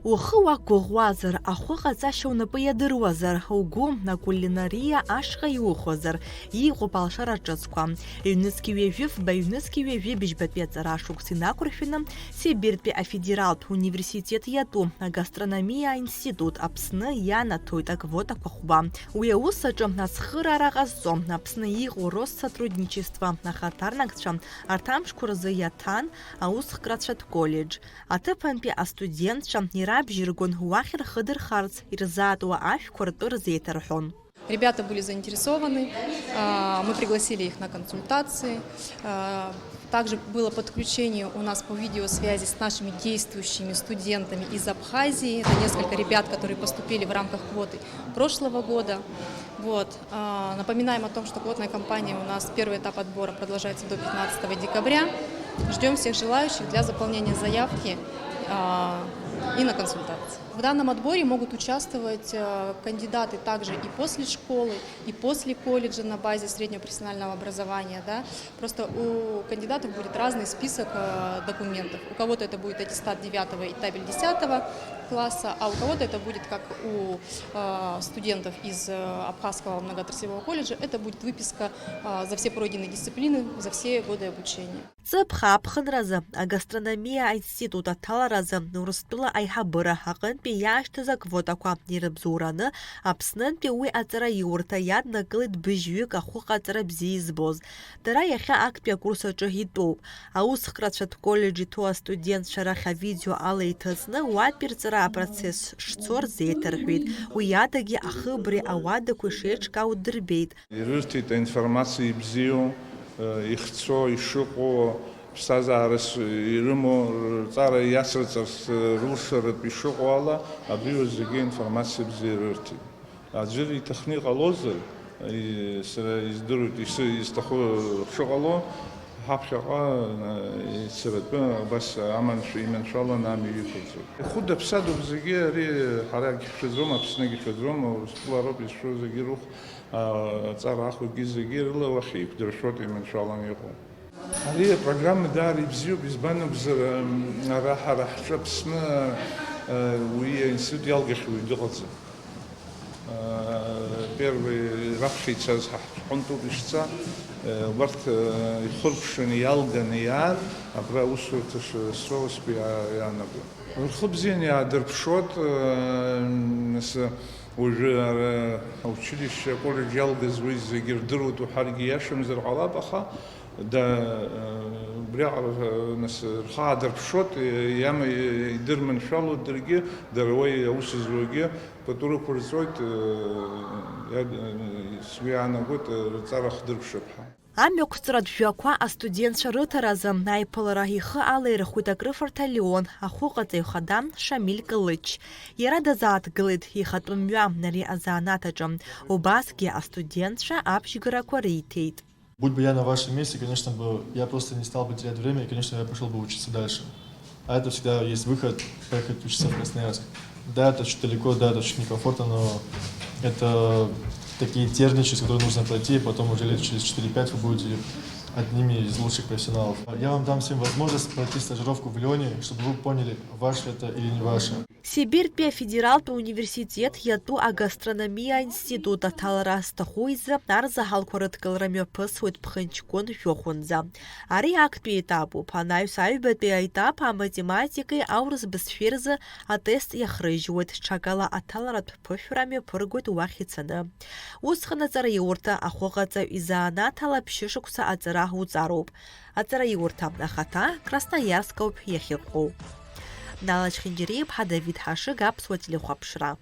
Ухы гугъуазар, ахъо къэцӏащэу напӏы едыруазар, угу кулинарие ашхъэ иухъозар, игъупӏалъшэрэ чӏыцӏкӏуа. ЮНЕСКО уежъуиф ЮНЕСКО уежъуибыжь бэтӏуецӏэра шӏугу Синакъурфинэм Сибирь университет университет ятӏу гастрономия институт Апсны янатойтаквота хъуба. Уи аусэкӏэ насхыр арагъэсӏо Апсны игъо Россотрудничество нахатарнакчъэ артам шкурзы ятан аусхърэцъэт колледж. Атэпэнпи астудентчъэ ирабжьыргон уахъир хыдыр харц ирзатӏо ашъукъортӏыр зетэрхъон. Ребята были заинтересованы, мы пригласили их на консультации. Также было подключение у нас по видеосвязи с нашими действующими студентами из Абхазии. Это несколько ребят, которые поступили в рамках квоты прошлого года. Напоминаем о том, что квотная кампания у нас, первый этап отбора продолжается до 15 декабря. Ждем всех желающих для заполнения заявки и на консультации. В данном отборе могут участвовать кандидаты также и после школы, и после колледжа на базе среднего профессионального образования. Да? Просто у кандидатов будет разный список документов. У кого-то это будет аттестат 9 и табель 10 класса, а у кого-то это будет, как у студентов из Абхазского многоотраслевого колледжа, это будет выписка за все пройденные дисциплины, за все годы обучения. Цыпхапхынразы, гастрономия института таларазы, Нурыстула айхабыра хакын пияштыза квотаква нирыбзураны, Апснынпи уи ацара юрта ядна кылыт быжьюк аху кацара бзизбоз. Дара яхя акпия курсачы хитоп. Аусхкратшат колледжи туа студент шараха видео алейтысны уатпирцара процесс шцор зетерхвит. Уядаги ахыбри авада кушечка удырбейт. Ирыртит информации бзио, ихцо, ишуко, Сазарес ирымо цара ясрацарс рушарат бишоқала абрио зеге информация бзирырти. Аджири техник алозы издырут истаху шоқало хапшаqa сиратбы бас аман шуимен шала нами юкузу. Худа псаду бзеге ри хараги шедром апснеги шедром сплароб ишо зеге рух цара аху гизеге рла вахи дершот имен шала юку. هذه программы داري بزيو بزبانو بزر راح شبسنا ويا институт ялгаш ويدغز первый рахший час хонту бишца варт خربشن ялган яр абра усутш соус би янабу خبزين я дерпшот с уже училище колледж ялгаз виз гирдрут وحرقي яшем зер алабаха دا بريعر ناس الخادر بشوت يام يدير من شالو درجة دروي أوس زوجي بطرق فرزوت سوي أنا قلت صار خدر بشبحة. Амёкцрат жаква астудентша рытаразы найпыларахихы алыр хутакры форталион ахуqaцай хадам Шамиль Кылыч. Ярада зат гылыт ихатумя нари азанатачам. Убасги астудентша апшигыраква рейтейт. Будь бы я на вашем месте, конечно бы, я просто не стал бы терять время, и, конечно, я пошел бы учиться дальше. А это всегда есть выход, поехать учиться в Красноярск. Да, это чуть далеко, да, это чуть некомфортно, но это такие тернии, через которые нужно пройти, и потом уже лет через 4-5 вы будете одними из лучших профессионалов. Я вам дам всем возможность пройти стажировку в Лионе, чтобы вы поняли, ваше это или не ваше. Сибирь федерал университет яту гастрономия института талраста хуйза нарза халкорат калрамё пысует пхынчкон фёхунза. Ари акпи этапу панаю сайбет этап математикой аурс бесферза а тест яхрыжует чакала аталрат пöфрамё пыргут вахицана. Усхана цара юрта ахогаца изана талапшишукса ацара хуцароб. Ацара юрта ахата Красноярскоп яхиқу. Налач Хинджириев, Давид Хаши, Гапс, Телехуапшра.